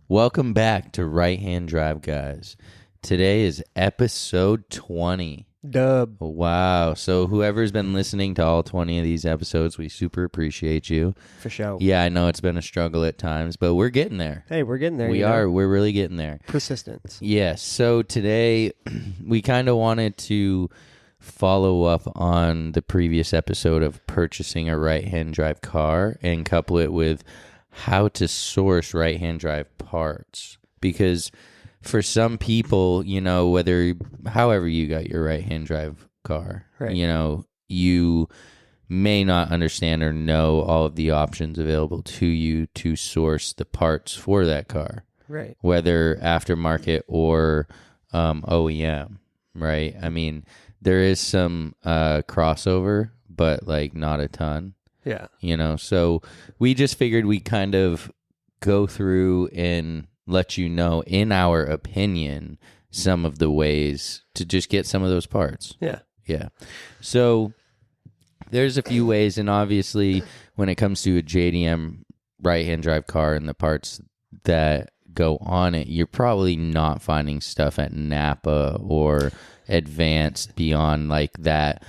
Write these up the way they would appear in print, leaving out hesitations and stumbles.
Welcome back to Right Hand Drive, guys. Today is episode 20. Dub. Wow. So whoever's been listening to all 20 of these episodes, we super appreciate you. For sure. Yeah, I know it's been a struggle at times, but we're getting there. Hey, we're getting there. We are. We're really getting there. Persistence. Yes. So today we kind of wanted to follow up on the previous episode of purchasing a right-hand drive car and couple it with how to source right-hand drive parts. Because for some people, you know, however you got your right-hand drive car, right. You know, you may not understand or know all of the options available to you to source the parts for that car. Right. Whether aftermarket or OEM, right? I mean, there is some crossover, but like not a ton. Yeah. You know, so we just figured we'd kind of go through and let you know, in our opinion, some of the ways to just get some of those parts. Yeah. Yeah. So there's a few ways, and obviously when it comes to a JDM right-hand drive car and the parts that go on it, you're probably not finding stuff at Napa or Advanced beyond like that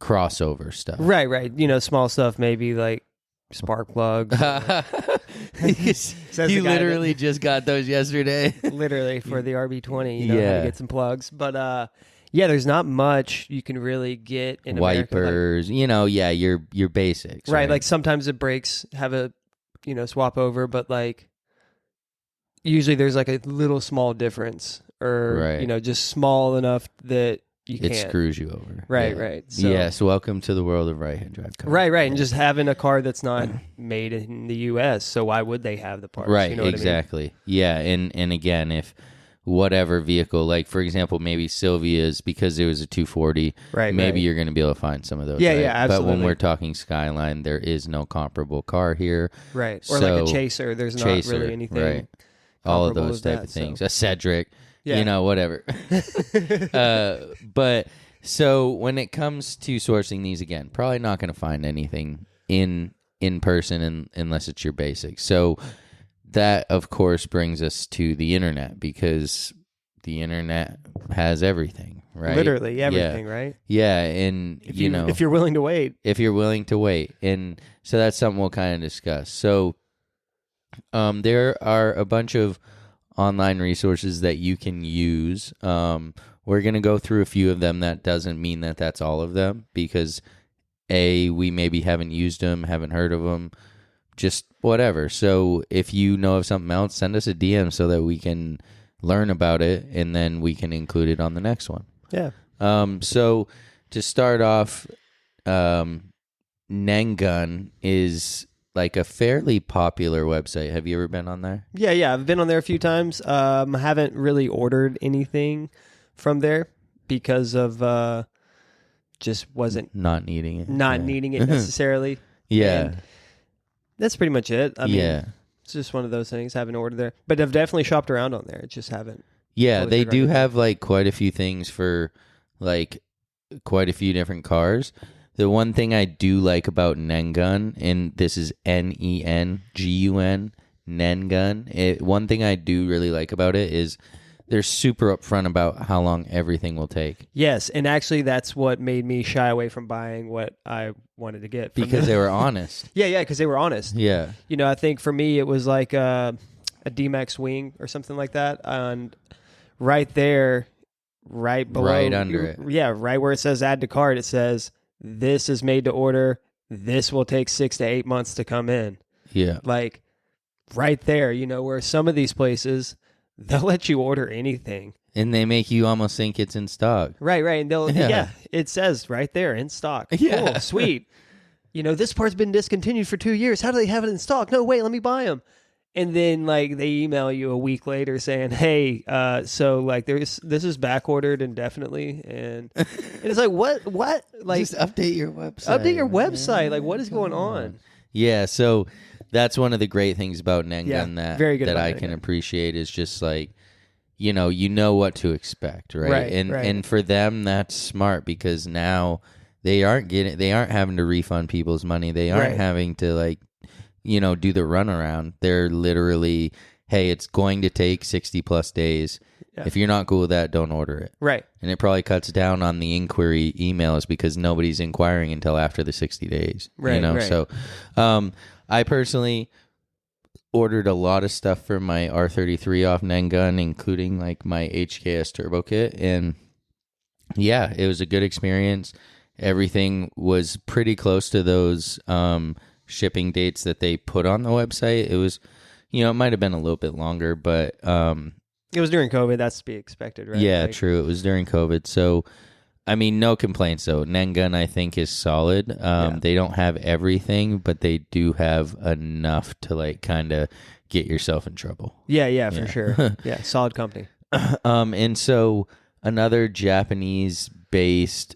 crossover stuff. Right. You know, small stuff, maybe like spark plugs. He literally just got those yesterday. Literally for the RB20, you know, how to get some plugs. But yeah, there's not much you can really get in Wipers, America, you know, your basics. Right, like sometimes the brakes have a, you know, swap over, but like usually there's like a little small difference or, you know, just small enough that you can't. It screws you over. Right. So, yes, welcome to the world of right-hand drive cars. Right. And just having a car that's not made in the U.S., so why would they have the parts? Right, you know exactly. What I mean? Yeah, and again, if whatever vehicle, like for example, maybe Sylvia's, because it was a 240, maybe you're going to be able to find some of those. Yeah, right? yeah, absolutely. But when we're talking Skyline, there is no comparable car here. Right, or like a Chaser, there's not really anything. Right. All of those type of things. A Cedric, you know, whatever. But so when it comes to sourcing these, again, probably not going to find anything in person unless it's your basics. So that, of course, brings us to the internet, because the internet has everything, right? Literally everything, right? Yeah, and you know, if you're willing to wait. And so that's something we'll kind of discuss. So there are a bunch of online resources that you can use. We're going to go through a few of them. That doesn't mean that that's all of them, because we maybe haven't used them, haven't heard of them, just whatever. So if you know of something else, send us a DM so that we can learn about it, and then we can include it on the next one. Yeah. So to start off, Nengun is like a fairly popular website. Have you ever been on there? Yeah. I've been on there a few times. Haven't really ordered anything from there because of just wasn't not needing it. Needing it necessarily. Yeah. And that's pretty much it. I mean, it's just one of those things. Haven't ordered there, but I've definitely shopped around on there. Just haven't. Yeah, totally they do have like quite a few things for like quite a few different cars. The one thing I do like about Nengun, and this is Nengun, Nengun. One thing I do really like about it is they're super upfront about how long everything will take. Yes, and actually that's what made me shy away from buying what I wanted to get. Because they were honest. Yeah, because they were honest. Yeah. You know, I think for me it was like a D-Max wing or something like that. And right there, right below. Right under it. Yeah, right where it says add to cart, it says, this is made to order. This will take 6 to 8 months to come in. Yeah. Like right there, you know, where some of these places, they'll let you order anything. And they make you almost think it's in stock. Right. And they'll, it says right there in stock. Yeah. Cool, sweet. You know, this part's been discontinued for 2 years. How do they have it in stock? No, wait, let me buy them. And then like they email you a week later saying, hey, so like this is back ordered indefinitely. And it's like, what? Like, just update your website. Like, what is going on? Yeah. So that's one of the great things about Nengun that I can Nengun. appreciate is just like, you know what to expect, right? And for them, that's smart, because now they aren't having to refund people's money. They aren't having to like, do the runaround. They're literally hey, it's going to take 60 plus days. Yeah. If you're not cool with that, don't order it. Right. And it probably cuts down on the inquiry emails because nobody's inquiring until after the 60 days. Right, You know, right. so I personally ordered a lot of stuff for my R33 off Nengun, including like my HKS turbo kit. And yeah, it was a good experience. Everything was pretty close to those shipping dates that they put on the website. It was, it might have been a little bit longer, but it was during COVID. That's to be expected, right? yeah, true. It was during COVID. So, I mean, no complaints, though. Nengun, I think, is solid. They don't have everything, but they do have enough to, like, kind of get yourself in trouble. Yeah, for sure. Yeah, solid company. And so another Japanese-based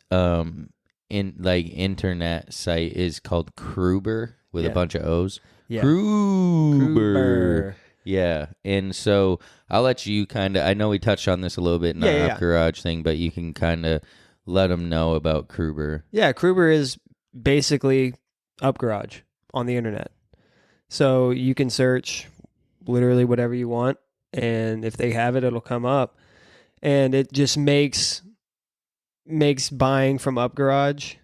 internet site is called Kruber with a bunch of O's. Yeah. Kruber. Yeah, and so I'll let you kind of, I know we touched on this a little bit in our Up Garage thing, but you can kind of let them know about Kruber. Yeah, Kruber is basically Up Garage on the internet. So you can search literally whatever you want, and if they have it, it'll come up. And it just makes buying from Up Garage,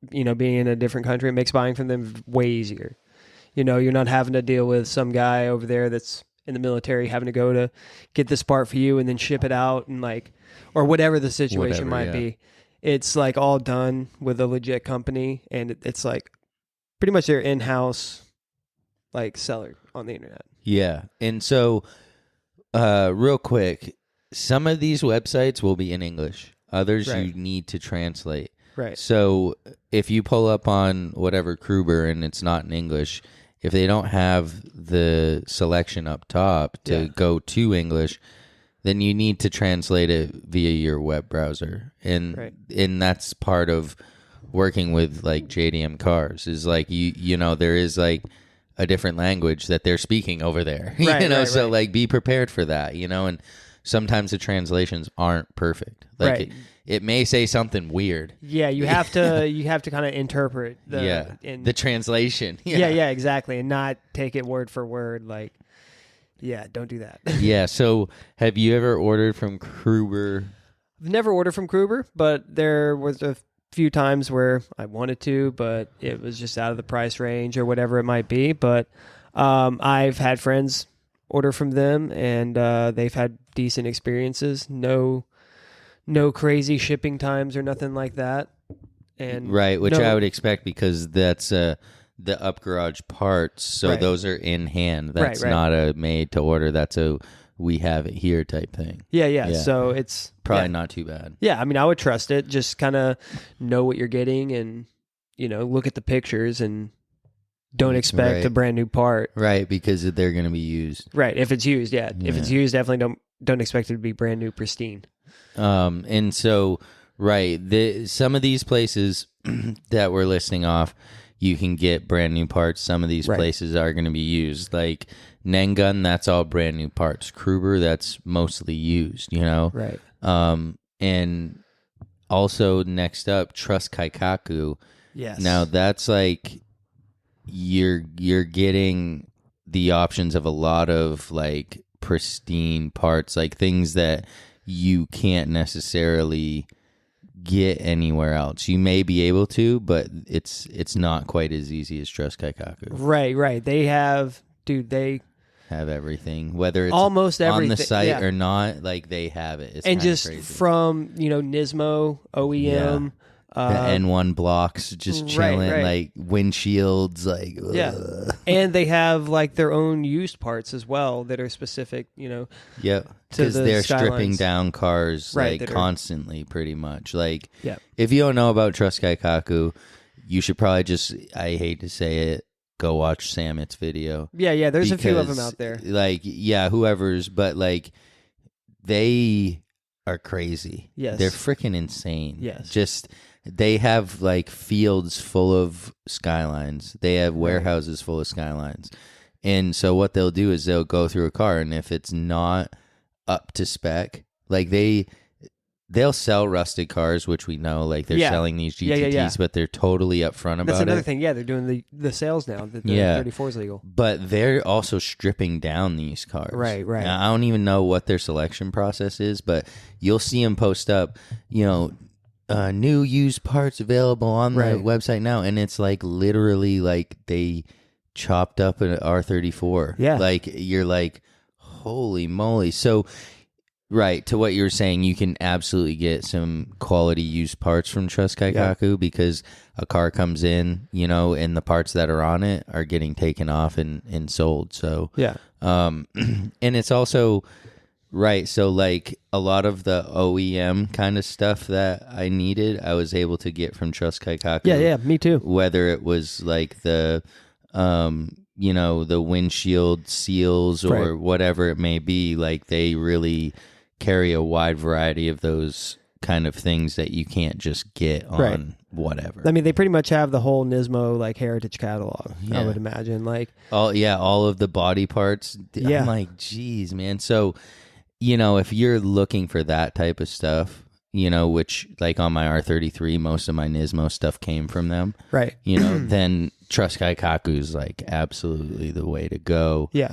being in a different country, it makes buying from them way easier. You're not having to deal with some guy over there that's in the military having to go to get this part for you and then ship it out and or whatever the situation might be. It's like all done with a legit company, and it's like pretty much their in-house seller on the internet. Yeah. And so real quick, some of these websites will be in English. Others you need to translate. Right. So if you pull up on whatever Kruber and it's not in English, if they don't have the selection up top to go to English, then you need to translate it via your web browser. And that's part of working with like JDM cars is like there is like a different language that they're speaking over there. So like be prepared for that, and sometimes the translations aren't perfect. Like it may say something weird. Yeah, you have to kind of interpret the translation. Yeah, exactly, and not take it word for word. Don't do that. Yeah. So, have you ever ordered from Kruber? I've never ordered from Kruber, but there was a few times where I wanted to, but it was just out of the price range or whatever it might be. But I've had friends order from them, and they've had decent experiences. No crazy shipping times or nothing like that. And which I would expect because that's the Up Garage parts, so those are in hand. That's not a made to order. That's a we have it here type thing. Yeah. So it's probably not too bad. Yeah, I mean, I would trust it. Just kind of know what you're getting, and look at the pictures, and don't expect a brand new part. Right, because they're going to be used. Right, if it's used, if it's used, definitely don't expect it to be brand new, pristine. And so, some of these places that we're listing off, you can get brand new parts. Some of these places are going to be used. Like Nengun, that's all brand new parts. Kruber, that's mostly used, Right. And also next up, Trust Kaikaku. Yes. Now that's like you're getting the options of a lot of like pristine parts, like things that you can't necessarily get anywhere else. You may be able to, but it's not quite as easy as Trust Kaikaku. Right. They have everything, whether it's almost everything on the site or not. Like they have it. It's and just crazy. From Nismo OEM. The N1 blocks just chilling, like windshields, like and they have like their own used parts as well that are specific, because they're stripping down cars like constantly, pretty much. Like, if you don't know about Trust Kaikaku, you should probably just, I hate to say it, go watch Samit's video. Yeah, there's a few of them out there. Like, whoever's, but like they are crazy. Yes, they're freaking insane. Yes, just. They have like fields full of skylines. They have warehouses full of skylines. And so what they'll do is they'll go through a car, and if it's not up to spec, like they'll sell rusted cars, which we know, like they're selling these GTTs, but they're totally upfront about it. That's another thing. Yeah, they're doing the sales now. The 34 is legal. But they're also stripping down these cars. Right. Now, I don't even know what their selection process is, but you'll see them post up, new used parts available on the website now, and it's like literally like they chopped up an R34. Yeah. Like you're like, holy moly. So right, to what you were saying, you can absolutely get some quality used parts from Trust Kaikaku because a car comes in, and the parts that are on it are getting taken off and sold. So and it's also right. So like a lot of the OEM kind of stuff that I needed, I was able to get from Trust Kaikaku. Yeah, me too. Whether it was like the the windshield seals or whatever it may be, like they really carry a wide variety of those kind of things that you can't just get on whatever. I mean, they pretty much have the whole Nismo like heritage catalog. I would imagine, like all of the body parts. I'm like, geez, man. So, if you're looking for that type of stuff, which like on my R33, most of my Nismo stuff came from them. Right. Then Trust Kaikaku is like absolutely the way to go. Yeah.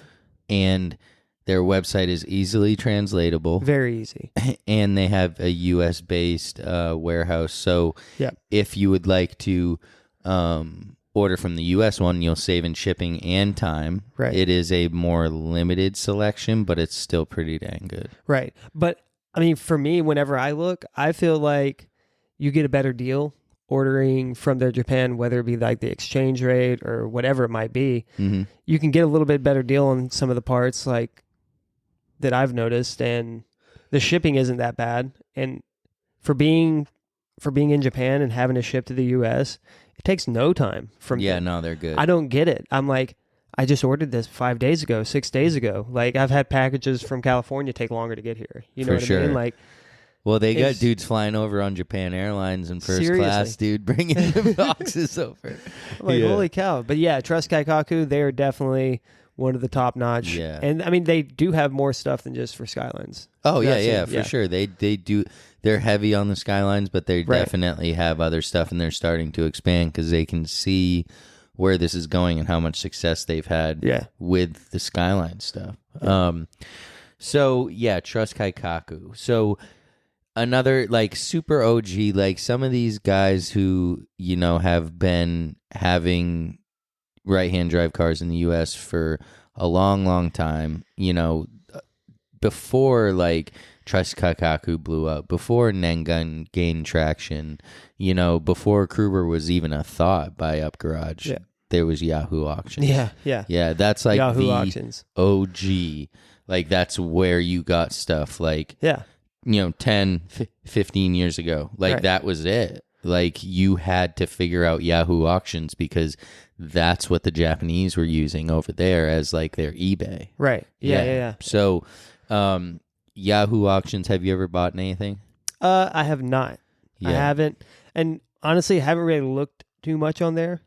And their website is easily translatable. Very easy. And they have a US based warehouse. So if you would like to order from the US one, you'll save in shipping and time. Right. It is a more limited selection, but it's still pretty dang good. Right. But I mean, for me, whenever I look, I feel like you get a better deal ordering from their Japan, whether it be like the exchange rate or whatever it might be. Mm-hmm. You can get a little bit better deal on some of the parts, like that I've noticed, and the shipping isn't that bad. And for being in Japan and having to ship to the US, it takes no time from no, they're good. I don't get it. I'm like, I just ordered this 5 days ago, 6 days ago. Like I've had packages from California take longer to get here. You know what I mean? Like, well, they got dudes flying over on Japan Airlines in first class, dude, bringing the boxes over. I'm like, holy cow. But yeah, Trust Kaikaku, they are definitely one of the top notch. Yeah. And I mean, they do have more stuff than just for Skylines. Oh, for sure. They do. They're heavy on the Skylines, but they definitely have other stuff, and they're starting to expand because they can see where this is going and how much success they've had with the Skyline stuff. Yeah. Trust Kaikaku. So another like super OG, like some of these guys who, have been having right-hand drive cars in the US for a long, long time, before like Trust Kaikaku blew up, before Nengun gained traction, before Kruber was even a thought by Up Garage, there was Yahoo Auctions. Yeah, that's like Yahoo the Auctions. OG. Like that's where you got stuff like 10, 15 years ago. Like that was it. Like you had to figure out Yahoo Auctions because that's what the Japanese were using over there as like their eBay. Right. Yeah. So, Yahoo Auctions, have you ever bought anything? I have not. I haven't. And honestly, I haven't really looked too much on there.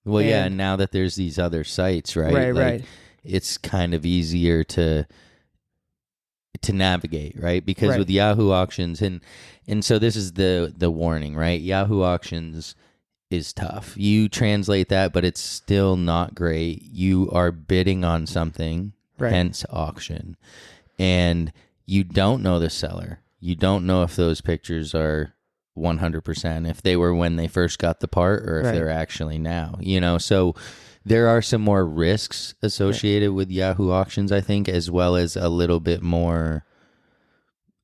Well, and now that there's these other sites, right? Right. It's kind of easier to navigate, right? Because with Yahoo Auctions, and so this is the warning, right? Yahoo Auctions is tough. You translate that, but it's still not great. You are bidding on something, hence auction, and you don't know the seller. You don't know if those pictures are 100%, if they were when they first got the part or if they're actually now, so there are some more risks associated with Yahoo Auctions, I think, as well as a little bit more,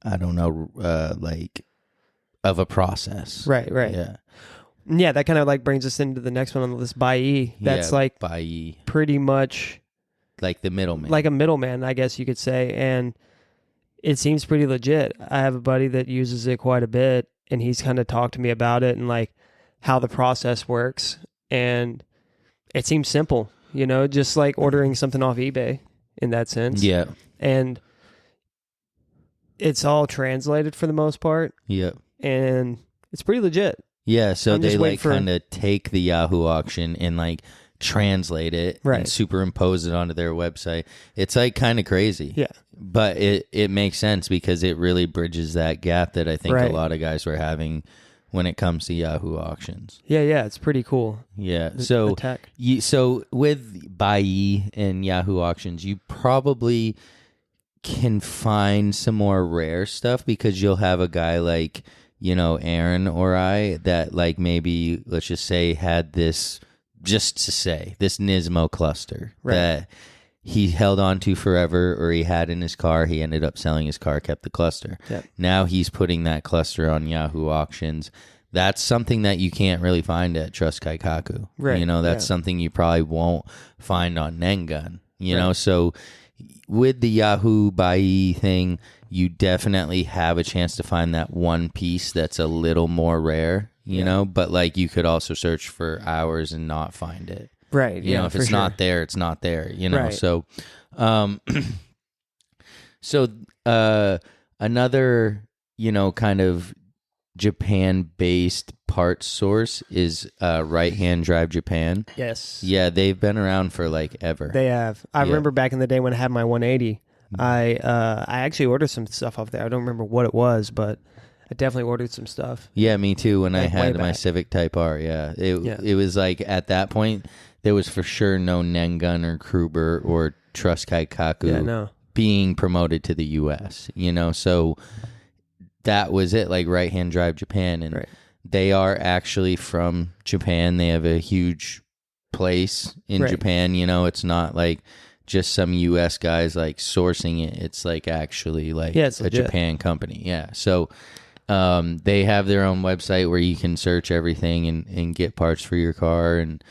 I don't know, like of a process. Right. Yeah, that kind of like brings us into the next one on the list, Buyee. That's like Buyee, pretty much like the middleman. Like a middleman, I guess you could say. And it seems pretty legit. I have a buddy that uses it quite a bit, and he's kind of talked to me about it and like how the process works. And it seems simple, just like ordering something off eBay in that sense. Yeah. And it's all translated for the most part. Yeah. And it's pretty legit. Yeah, so they like kind of take the Yahoo Auction and like translate it and superimpose it onto their website. It's like kind of crazy. Yeah. But it makes sense because it really bridges that gap that I think a lot of guys were having when it comes to Yahoo auctions. Yeah, it's pretty cool. Yeah, the tech. So with Buyee and Yahoo auctions, you probably can find some more rare stuff because you'll have a guy like, Aaron or I that like maybe, let's just say, had this, just to say, this Nismo cluster that he held on to forever, or he had in his car. He ended up selling his car, kept the cluster. Yep. Now he's putting that cluster on Yahoo auctions. That's something that you can't really find at Trust Kaikaku. Right. That's something you probably won't find on Nengun. So with the Yahoo Buyee thing, you definitely have a chance to find that one piece that's a little more rare, but like you could also search for hours and not find it. Right. If it's not there, it's not there, Right. So, another, kind of Japan-based parts source is Right Hand Drive Japan. Yes. Yeah, they've been around for like ever. They have. I remember back in the day when I had my 180, I actually ordered some stuff off there. I don't remember what it was, but I definitely ordered some stuff. Yeah, me too. When I had my back. Civic Type R, it was like at that point there was for sure no Nengun or Kruber or Trust Kaikaku being promoted to the U.S. So that was it, like Right Hand Drive Japan, and they are actually from Japan. They have a huge place in Japan. It's not like just some U.S. guys like sourcing it. It's like actually like it's a legit. Japan company. Yeah, so. They have their own website where you can search everything and get parts for your car, and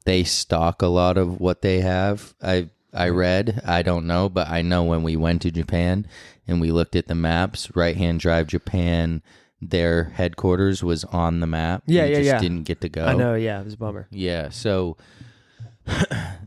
they stock a lot of what they have. I read, I don't know, but I know when we went to Japan and we looked at the maps, Right Hand Drive Japan, their headquarters was on the map. Yeah, we just didn't get to go. I know, it was a bummer. Yeah, so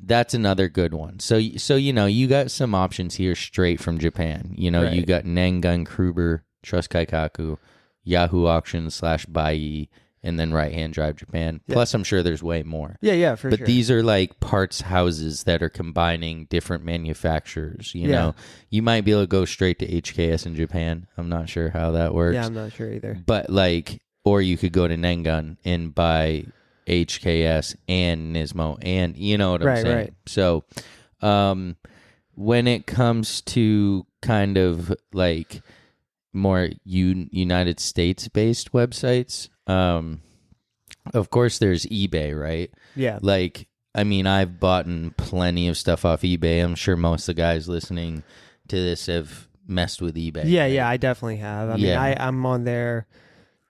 that's another good one. So you got some options here straight from Japan. You got Nengun, Kruber, Trust Kaikaku, Yahoo Auctions /Buyee, and then Right Hand Drive Japan. Yeah. Plus, I'm sure there's way more. Yeah, for sure. But these are like parts houses that are combining different manufacturers. You might be able to go straight to HKS in Japan. I'm not sure how that works. Yeah, I'm not sure either. But or you could go to Nengun and buy HKS and Nismo, and you know what I'm saying. Right. So, when it comes to kind of like more United States based websites, of course there's eBay, right? Yeah. Like, I mean, I've bought plenty of stuff off eBay. I'm sure most of the guys listening to this have messed with eBay. Yeah, I definitely have. I mean, I'm on there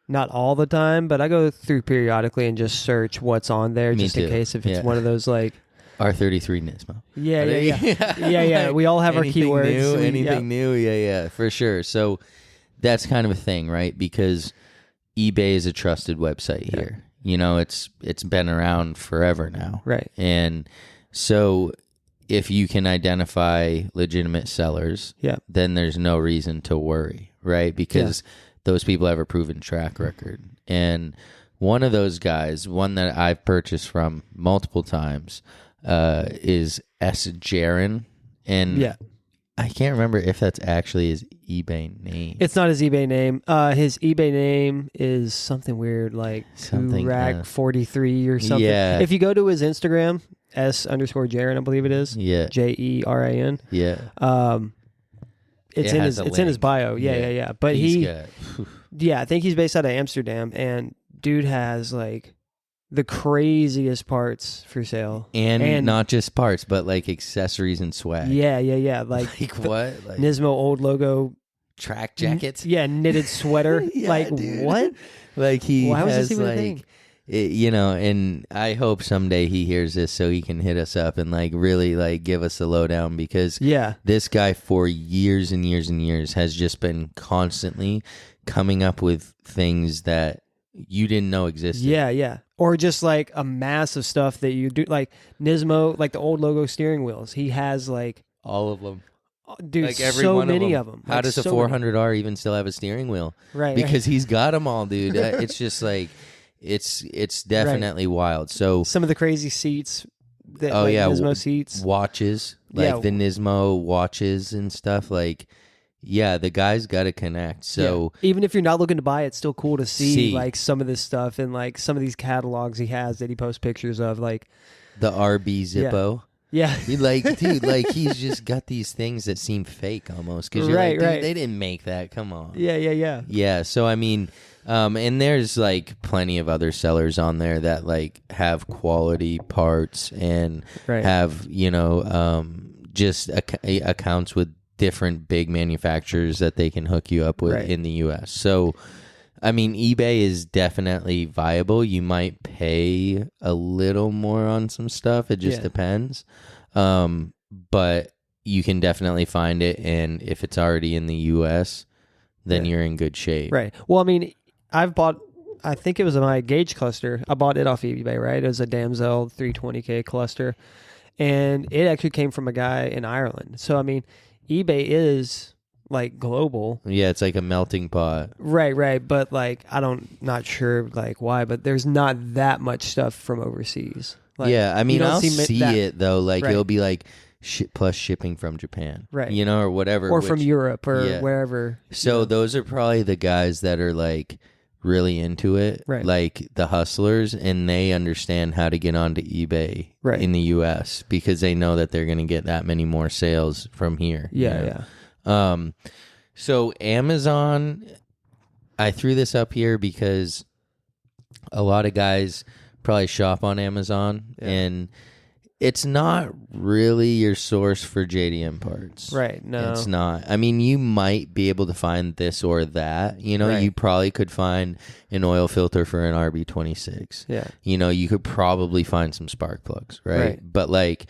not all the time, but I go through periodically and just search what's on there in case if it's one of those like R33 Nismo. Yeah. We all have our keywords. Anything new? Yeah, for sure. So that's kind of a thing, right? Because eBay is a trusted website here. It's been around forever now. Right. And so if you can identify legitimate sellers, then there's no reason to worry, right? Because those people have a proven track record. And one of those guys, one that I've purchased from multiple times, is S. Jaron. And I can't remember if that's actually his eBay name. It's not his eBay name. His eBay name is something weird, like Rag43 or something. Yeah. If you go to his Instagram, S_Jaron, I believe it is. Yeah. JERAN. Yeah. It's in his bio. Yeah. But I think he's based out of Amsterdam, and dude has like the craziest parts for sale. And not just parts, but like accessories and swag. Yeah. Like what? Like Nismo old logo track jackets? Knitted sweater. Dude. What? Like why has was this even a thing? And I hope someday he hears this so he can hit us up and like really like give us a lowdown, because this guy for years and years and years has just been constantly coming up with things that you didn't know existed. Yeah. Or just like a mass of stuff that you do, like Nismo, like the old logo steering wheels. He has like all of them. Dude, like every so one many of them. How does a 400R even still have a steering wheel? Right. Because he's got them all, dude. It's just like, it's definitely wild. So some of the crazy seats. Nismo seats. Watches. like the Nismo watches and stuff. Like, yeah, the guy's got to connect. So even if you're not looking to buy it, it's still cool to see like some of this stuff and like some of these catalogs he has that he posts pictures of, like the RB Zippo. Yeah. Like, dude, like he's just got these things that seem fake almost. Because you're like, dude, they didn't make that. Come on. Yeah. Yeah, so I mean, and there's like plenty of other sellers on there that like have quality parts and have, just accounts with different big manufacturers that they can hook you up with in the U.S. So, I mean, eBay is definitely viable. You might pay a little more on some stuff. It just depends. But you can definitely find it. And if it's already in the U.S., then you're in good shape. Right. Well, I mean, I think it was my Gauge cluster. I bought it off eBay, right? It was a Damsel 320K cluster. And it actually came from a guy in Ireland. So, I mean, eBay is like global. Yeah, it's like a melting pot. Right. But like, not sure like why, but there's not that much stuff from overseas. Like, yeah, I mean, I'll see it though. Like it'll be like plus shipping from Japan, right? Or whatever, or from Europe or wherever. So those are probably the guys that are like really into it, right? Like the hustlers, and they understand how to get onto eBay in the U.S. because they know that they're going to get that many more sales from here. Yeah. So Amazon, I threw this up here because a lot of guys probably shop on Amazon, and it's not really your source for JDM parts. Right, no. It's not. I mean, you might be able to find this or that. You probably could find an oil filter for an RB26. Yeah. You could probably find some spark plugs, right? But, like,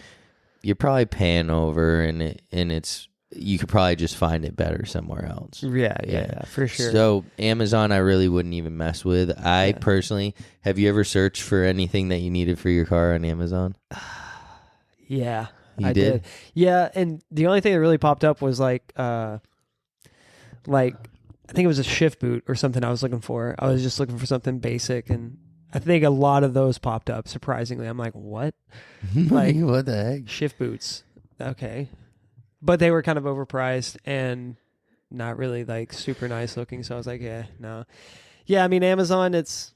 you're probably paying over, and it's... You could probably just find it better somewhere else. Yeah, for sure. So Amazon, I really wouldn't even mess with. I personally, have you ever searched for anything that you needed for your car on Amazon? Yeah, I did. Yeah, and the only thing that really popped up was like I think it was a shift boot or something I was looking for. I was just looking for something basic, and I think a lot of those popped up. Surprisingly, I'm like, what? Like, what the heck? Shift boots? Okay. But they were kind of overpriced and not really like super nice looking. So I was like, no. Yeah, I mean, Amazon, it's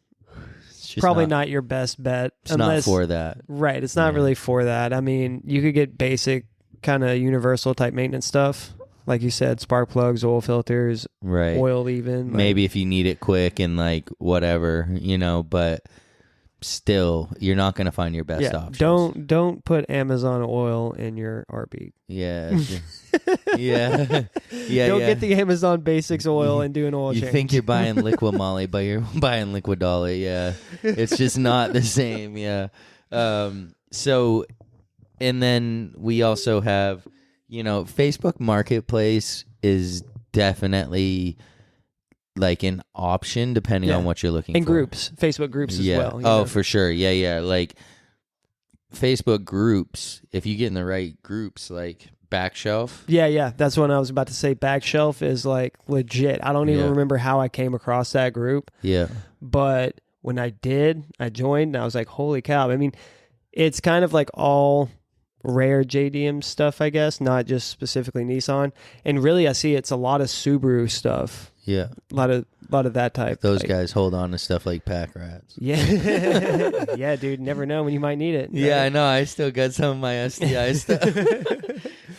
probably not your best bet. It's not for that. Right. It's not really for that. I mean, you could get basic kind of universal type maintenance stuff. Like you said, spark plugs, oil filters, oil even. Maybe if you need it quick and like whatever, but... Still, you're not going to find your best options. Don't put Amazon oil in your RB. Yeah. yeah. Don't get the Amazon Basics oil and do an oil change. You think you're buying Liqui Moly, but you're buying Liquid Dolly. Yeah. It's just not the same. Yeah. So, and then we also have, Facebook Marketplace is definitely like an option depending on what you're looking for. And groups, Facebook groups as well. Oh, for sure. Yeah. Like Facebook groups, if you get in the right groups, like Backshelf. Yeah. That's what I was about to say. Backshelf is like legit. I don't even remember how I came across that group. Yeah. But when I did, I joined and I was like, holy cow. I mean, it's kind of like all rare JDM stuff, I guess, not just specifically Nissan. And really, I see it's a lot of Subaru stuff. Yeah, a lot of that type. Those guys hold on to stuff like pack rats. Yeah, yeah, dude. Never know when you might need it. Right? Yeah, I know. I still got some of my STI stuff.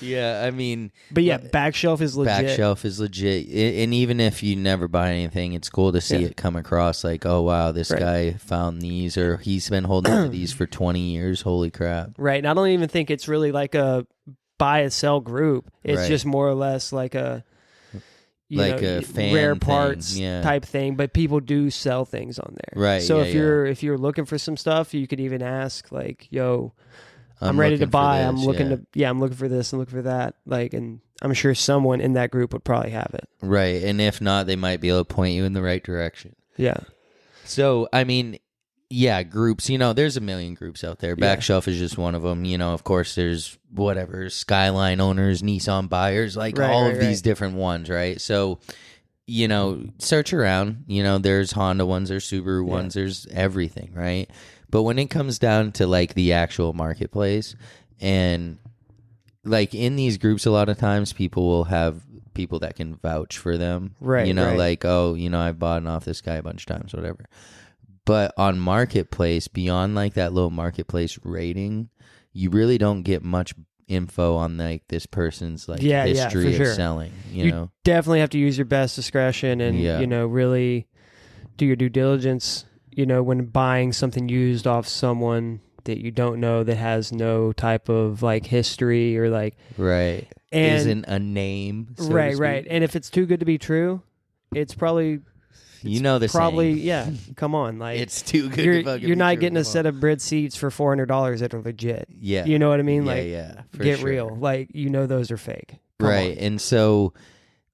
Yeah, I mean, but yeah, Backshelf is legit. Backshelf is legit, and even if you never buy anything, it's cool to see it come across. Like, oh wow, this guy found these, or he's been holding on to these for 20 years. Holy crap! Right, and I don't even think it's really like a buy and sell group. It's just more or less like a. A fan rare thing. parts type thing, but people do sell things on there. Right. So if you're looking for some stuff, you could even ask like, "Yo, I'm ready to buy. I'm looking for this and looking for that." Like, and I'm sure someone in that group would probably have it. Right. And if not, they might be able to point you in the right direction. Yeah. So, I mean, yeah, groups, there's a million groups out there. Backshelf is just one of them. Of course, there's Skyline owners, Nissan buyers, like all of these different ones, right? So, search around. There's Honda ones, there's Subaru ones, there's everything, right? But when it comes down to like the actual marketplace and like in these groups, a lot of times people will have people that can vouch for them. Right. You know, right. like, oh, you know, I've bought off this guy a bunch of times, whatever. But on Marketplace, beyond like that little Marketplace rating, you really don't get much info on like this person's like history for of sure. selling, you know. Definitely have to use your best discretion and, you know, really do your due diligence, you know, when buying something used off someone that you don't know that has no type of like history or like right and isn't a name, so right to speak. right and if it's too good to be true, it's probably you know the probably saying. yeah come on, like It's too good you're, to fucking you're be not true. getting a Come set on. of bread seats for $400 that are legit. Yeah, you know what I mean. Yeah, like yeah, for get sure. real, like, you know, those are fake. Come Right. on. And so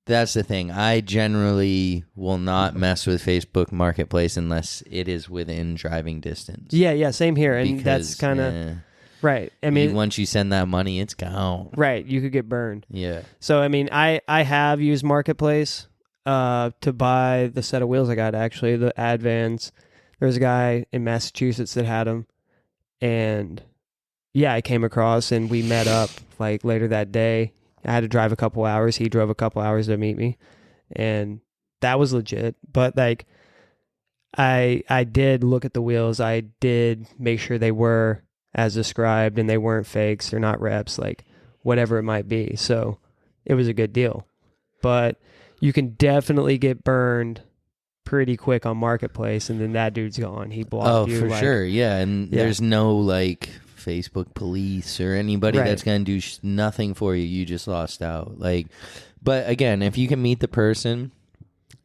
that's the thing. I generally will not mess with Facebook Marketplace unless it is within driving distance. Yeah, same here. And that's Because, kind of right. I mean, once you send that money, it's gone. right, you could get burned. Yeah. So I mean, I have used Marketplace to buy the set of wheels I got, actually, the Advans. There's a guy in Massachusetts that had them, and yeah, I came across and we met up like later that day. I had to drive a couple hours. He drove a couple hours to meet me, and that was legit. But like, I did look at the wheels. I did make sure they were as described and they weren't fakes. They're not reps, like whatever it might be. So it was a good deal. But you can definitely get burned pretty quick on Marketplace, and then that dude's gone. He blocked you. For like, sure. Yeah. And there's no like Facebook police or anybody Right. that's going to do nothing for you. You just lost out. Like, but again, if you can meet the person,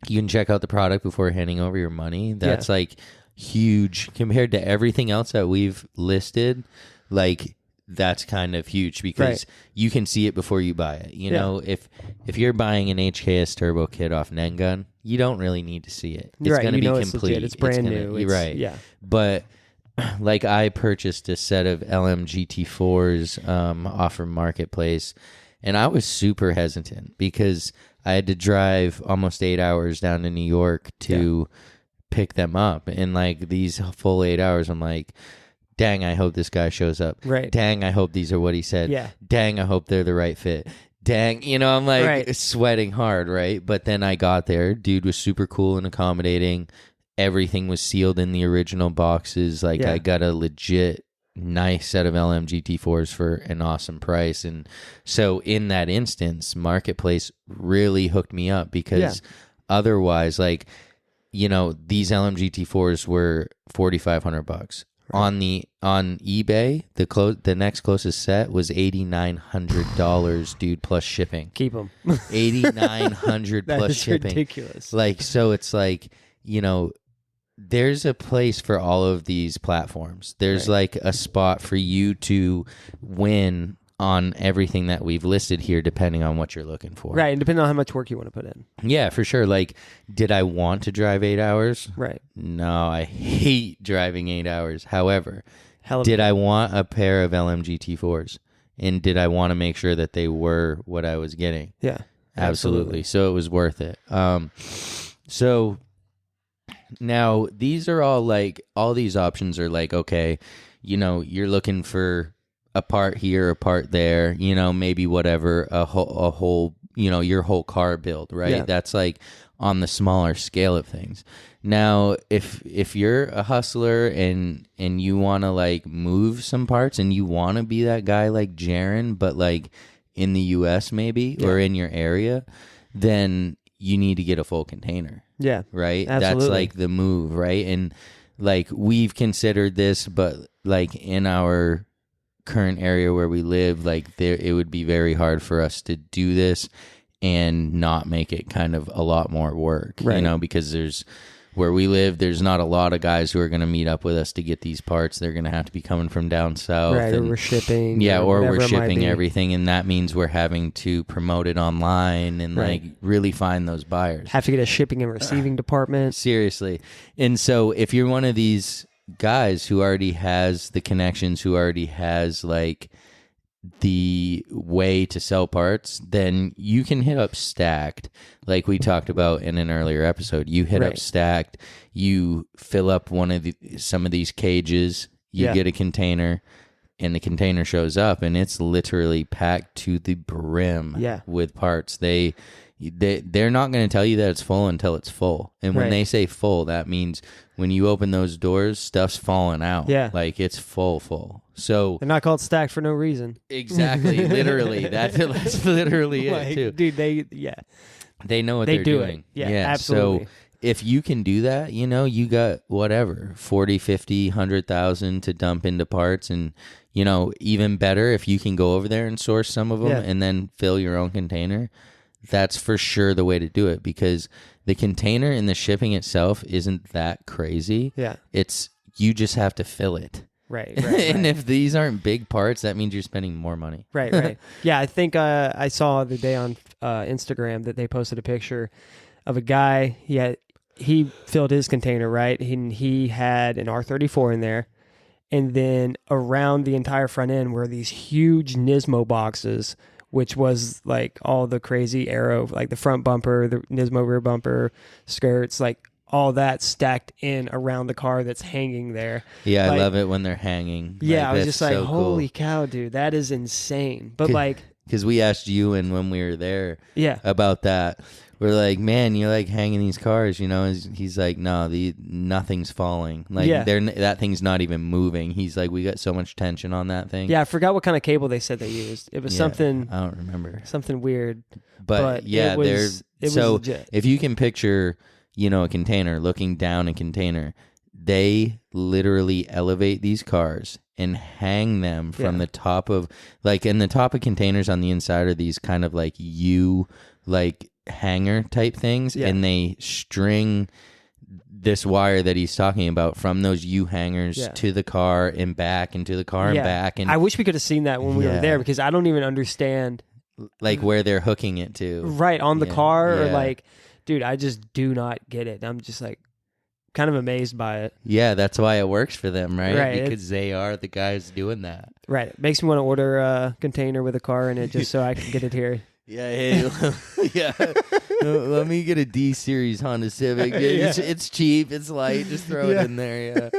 you can check out the product before handing over your money. That's like huge compared to everything else that we've listed. Like, that's kind of huge because you can see it before you buy it. You know, if you're buying an HKS turbo kit off Nengun, you don't really need to see it. It's going to be complete. It's legit. It's brand new. You're right. Yeah. But like, I purchased a set of LMGT4s off from Marketplace, and I was super hesitant because I had to drive almost 8 hours down to New York to pick them up. And like these full 8 hours, I'm like, dang, I hope this guy shows up. Right. Dang, I hope these are what he said. Yeah. Dang, I hope they're the right fit. Dang, you know, I'm like sweating hard, right? But then I got there. Dude was super cool and accommodating. Everything was sealed in the original boxes. Like, I got a legit nice set of LMGT4s for an awesome price. And so in that instance, Marketplace really hooked me up because otherwise, like, you know, these LMGT4s were $4,500. Right. On eBay, the next closest set was $8,900, dude, plus shipping. Keep them. $8,900 plus shipping. Ridiculous. Like, so it's like, you know, there's a place for all of these platforms. There's like a spot for you to win on everything that we've listed here, depending on what you're looking for. Right, and depending on how much work you want to put in. Yeah, for sure. Like, did I want to drive 8 hours? Right. No, I hate driving 8 hours. However, did I want a pair of LMGT4s? And did I want to make sure that they were what I was getting? Yeah. Absolutely. So it was worth it. So now these are all like, all these options are like, okay, you know, you're looking for a part here, a part there, you know, maybe whatever, a whole, you know, your whole car build, right? Yeah. That's like on the smaller scale of things. Now, if you're a hustler and you want to like move some parts and you want to be that guy like Jaron, but like in the US maybe, or in your area, then you need to get a full container. Yeah. Right? Absolutely. That's like the move, right? And like, we've considered this, but like in our current area where we live, like it would be very hard for us to do this and not make it kind of a lot more work, you know, because where we live, there's not a lot of guys who are going to meet up with us to get these parts. They're going to have to be coming from down south. Right, and, or we're shipping. Yeah, or we're it might shipping be. everything, and that means we're having to promote it online and like really find those buyers. Have to get a shipping and receiving department. Seriously. And so if you're one of these guys who already has the connections, who already has like the way to sell parts, then you can hit up Stacked, like we talked about in an earlier episode. You hit up Stacked, you fill up some of these cages, you get a container, and the container shows up and it's literally packed to the brim with parts. They're not going to tell you that it's full until it's full. And when they say full, that means when you open those doors, stuff's falling out. Yeah. Like it's full. So they're not called stacked for no reason. Exactly. Literally. That's literally it too. Dude, they know what they're doing. Yeah, absolutely. So if you can do that, you got whatever, 40, 50, 100,000 to dump into parts. And, even better if you can go over there and source some of them and then fill your own container. That's for sure the way to do it, because the container and the shipping itself isn't that crazy. Yeah. You just have to fill it. Right. And if these aren't big parts, that means you're spending more money. Right. Yeah, I think I saw the day on Instagram that they posted a picture of a guy. He filled his container, right? He had an R34 in there. And then around the entire front end were these huge Nismo boxes, which was like all the crazy aero, like the front bumper, the Nismo rear bumper, skirts, like all that stacked in around the car that's hanging there. Yeah, I love it when they're hanging. Yeah, I was just like, holy cool. Cow, dude, that is insane. But because we asked you and when we were there about that. We're like, man, you're like hanging these cars, He's like, no, nothing's falling. Like, that thing's not even moving. He's like, we got so much tension on that thing. Yeah, I forgot what kind of cable they said they used. It was something. I don't remember. Something weird. But yeah, it was legit. If you can picture, a container, looking down a container, they literally elevate these cars and hang them from the top of, and the top of containers on the inside are these kind of hanger type things, and they string this wire that he's talking about from those U hangers to the car and back, and to the car and back. And I wish we could have seen that when we were there, because I don't even understand where they're hooking it to. Right, on the car, or dude, I just do not get it. I'm just kind of amazed by it. Yeah, that's why it works for them, right? Because they are the guys doing that. Right. It makes me want to order a container with a car in it just so I can get it here. Yeah, hey, let me get a D series Honda Civic. It's cheap, it's light. Just throw it in there.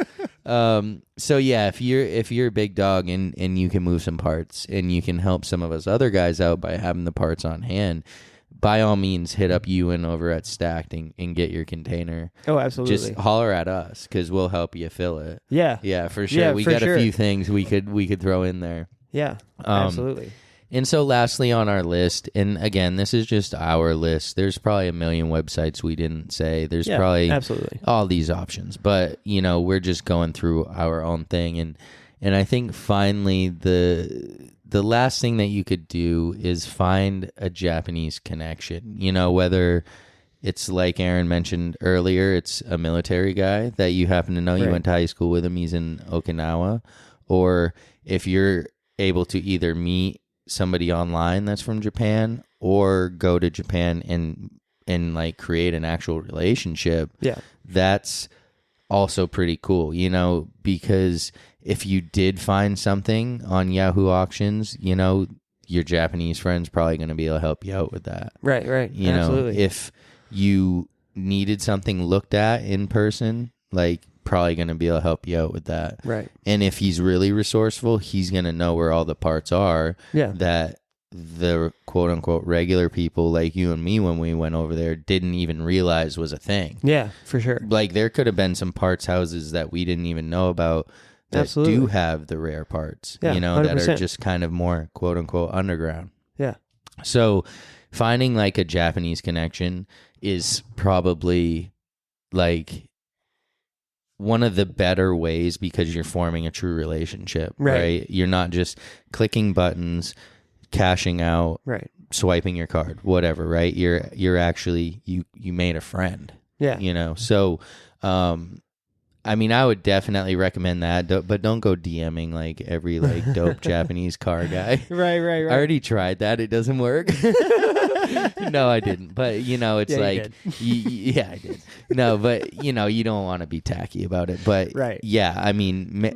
Yeah. So yeah, if you're a big dog and you can move some parts and you can help some of us other guys out by having the parts on hand, by all means, hit up Ewan over at Stacked and get your container. Oh, absolutely. Just holler at us because we'll help you fill it. Yeah, for sure. Yeah, we got a few things we could throw in there. Yeah, absolutely. And so lastly on our list, and again, this is just our list. There's probably a million websites we didn't say. There's probably absolutely all these options. But, we're just going through our own thing. And I think finally the last thing that you could do is find a Japanese connection. Whether it's like Aaron mentioned earlier, it's a military guy that you happen to know. You went to high school with him. He's in Okinawa. Or if you're able to either meet somebody online that's from Japan or go to Japan and create an actual relationship. Yeah. That's also pretty cool, because if you did find something on Yahoo Auctions, your Japanese friend's probably going to be able to help you out with that. Right. Absolutely. If you needed something looked at in person, probably going to be able to help you out with that. Right. And if he's really resourceful, he's going to know where all the parts are that the quote unquote regular people like you and me when we went over there didn't even realize was a thing. Yeah, for sure. There could have been some parts houses that we didn't even know about that do have the rare parts, that 100%. are just kind of more quote unquote underground. Yeah. So finding a Japanese connection is probably one of the better ways because you're forming a true relationship, right? You're not just clicking buttons, cashing out, swiping your card, whatever, right? You're actually, you made a friend. Yeah. So, I would definitely recommend that, but don't go DMing every dope Japanese car guy. Right. I already tried that. It doesn't work. No, I didn't. But, it's I did. No, but, you don't want to be tacky about it. But,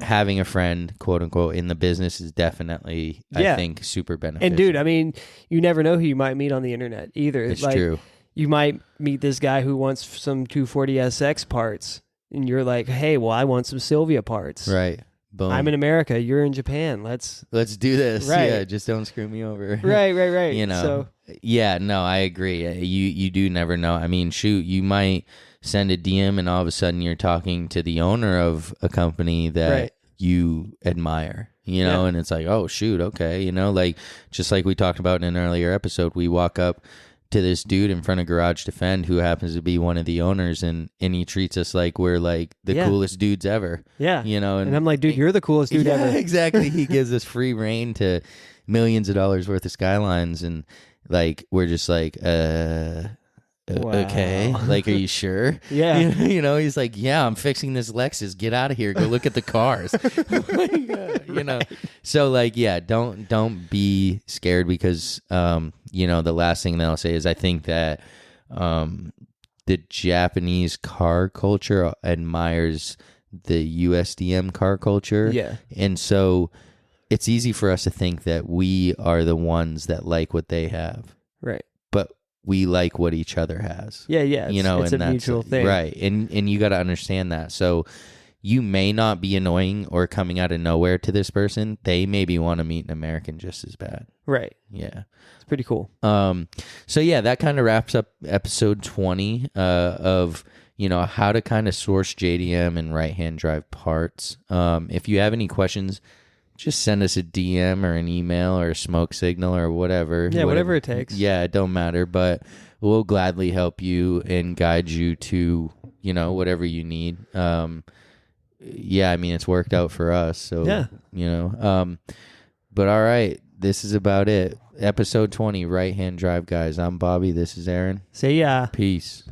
having a friend, quote unquote, in the business is definitely, I think, super beneficial. And, dude, you never know who you might meet on the internet either. It's true. You might meet this guy who wants some 240SX parts. And you're like, hey, well, I want some Sylvia parts. Right. Boom. I'm in America. You're in Japan. Let's do this. Right. Yeah, just don't screw me over. Right. You know. So, yeah, no, I agree. You do never know. I mean, shoot, you might send a DM and all of a sudden you're talking to the owner of a company that you admire, you know, and it's like, oh, shoot, okay, you know, like just like we talked about in an earlier episode, we walk up to this dude in front of Garage Defend who happens to be one of the owners, and he treats us like we're like the coolest dudes ever. Yeah. You know, and I'm like, dude, you're the coolest dude ever. Exactly. He gives us free reign to millions of dollars worth of Skylines, and like we're just like, okay, like, are you sure? Yeah. You know, he's like, yeah, I'm fixing this Lexus. Get out of here. Go look at the cars. You know, so like, yeah, don't be scared because, you know, the last thing that I'll say is I think that the Japanese car culture admires the USDM car culture. Yeah. And so it's easy for us to think that we are the ones that like what they have. Right. But we like what each other has. Yeah. You know, it's and a that's mutual thing. right. And you got to understand that. So you may not be annoying or coming out of nowhere to this person. They maybe want to meet an American just as bad. Right. Yeah. It's pretty cool. So yeah, that kind of wraps up episode 20 of, you know, how to kind of source JDM and right-hand drive parts. If you have any questions, just send us a DM or an email or a smoke signal or whatever. Yeah, whatever it takes. Yeah, it don't matter, but we'll gladly help you and guide you to, you know, whatever you need. Yeah, I mean, it's worked out for us. So, yeah. You know, but all right, this is about it. Episode 20, right-hand drive, guys. I'm Bobby. This is Aaron. See ya. Peace.